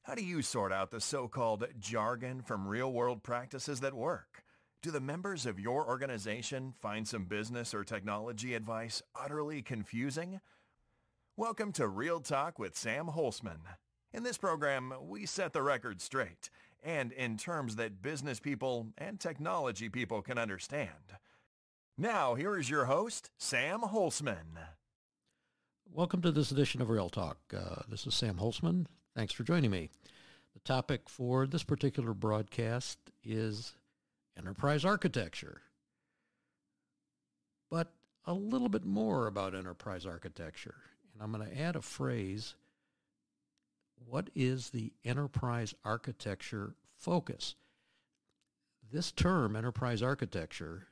How do you sort out the so-called jargon from real-world practices that work? Do the members of your organization find some business or technology advice utterly confusing? Welcome to Real Talk with Sam Holcman. In this program, we set the record straight, and in terms that business people and technology people can understand. Now, here is your host, Sam Holcman. Welcome to this edition of Real Talk. This is Sam Holcman. Thanks for joining me. The topic for this particular broadcast is enterprise architecture, but a little bit more about enterprise architecture. And I'm going to add a phrase. What is the enterprise architecture focus? This term, enterprise architecture,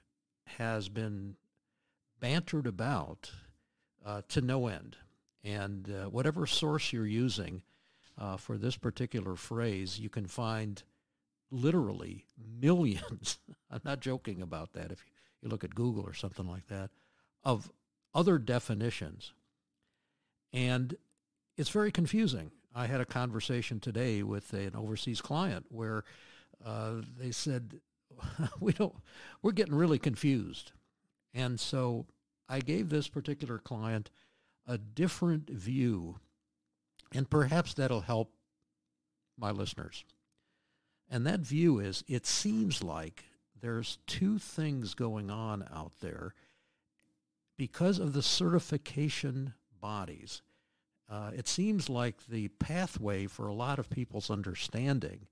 has been bantered about to no end. And whatever source you're using for this particular phrase, you can find literally millions, I'm not joking about that if you look at Google or something like that, of other definitions. And it's very confusing. I had a conversation today with an overseas client where they said, we're getting really confused. And so I gave this particular client a different view, and perhaps that'll help my listeners. And that view is, it seems like there's two things going on out there because of the certification bodies. It seems like the pathway for a lot of people's understanding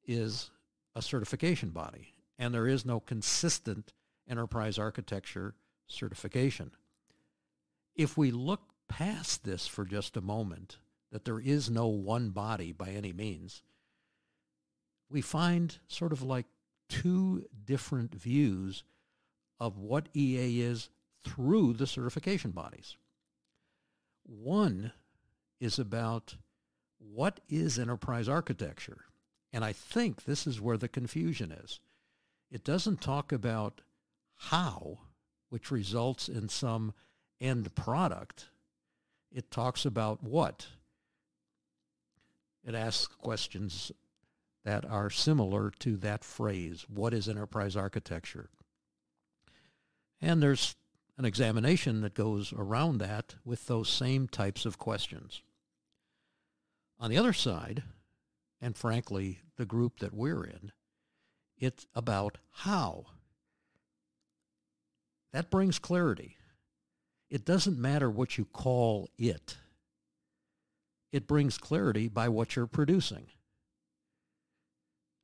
is a certification body, and there is no consistent enterprise architecture certification. If we look past this for just a moment, that there is no one body by any means, we find sort of like two different views of what EA is through the certification bodies. One is about what is enterprise architecture, and I think this is where the confusion is. It doesn't talk about how, which results in some end product. It talks about what. It asks questions that are similar to that phrase, what is enterprise architecture? And there's an examination that goes around that with those same types of questions. On the other side, and frankly, the group that we're in, it's about how. That brings clarity. It doesn't matter what you call it. It brings clarity by what you're producing.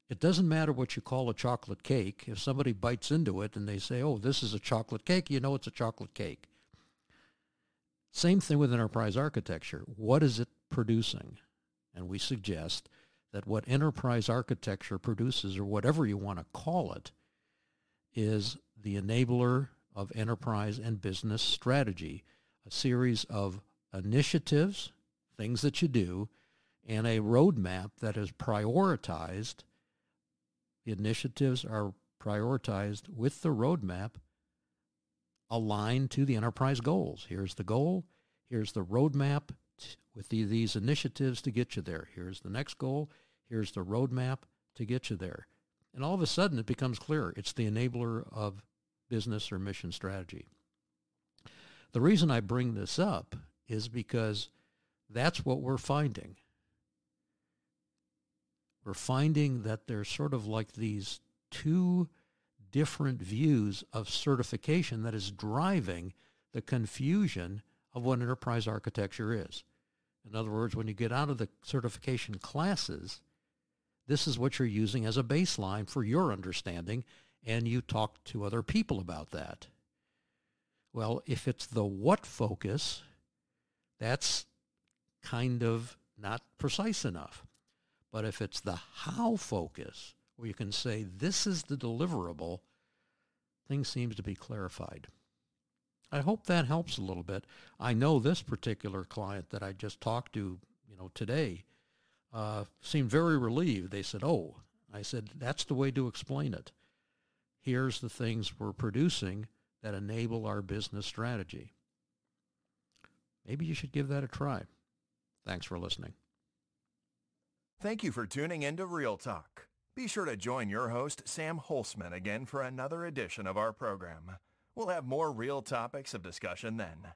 It doesn't matter what you call a chocolate cake. If somebody bites into it and they say, oh, this is a chocolate cake, you know it's a chocolate cake. Same thing with enterprise architecture. What is it producing? And we suggest that what enterprise architecture produces, or whatever you want to call it, is the enabler of enterprise and business strategy, a series of initiatives, things that you do, and a roadmap that is prioritized. The initiatives are prioritized with the roadmap aligned to the enterprise goals. Here's the goal. Here's the roadmap with these initiatives to get you there. Here's the next goal. Here's the roadmap to get you there. And all of a sudden it becomes clear. It's the enabler of business or mission strategy. The reason I bring this up is because that's what we're finding. We're finding that there's sort of like these two different views of certification that is driving the confusion of what enterprise architecture is. In other words, when you get out of the certification classes, this is what you're using as a baseline for your understanding, and you talk to other people about that. Well, if it's the what focus, that's kind of not precise enough. But if it's the how focus, where you can say, this is the deliverable, things seem to be clarified. I hope that helps a little bit. I know this particular client that I just talked to, today, seemed very relieved. They said, oh, I said, that's the way to explain it. Here's the things we're producing that enable our business strategy. Maybe you should give that a try. Thanks for listening. Thank you for tuning in to Real Talk. Be sure to join your host, Sam Holcman, again for another edition of our program. We'll have more real topics of discussion then.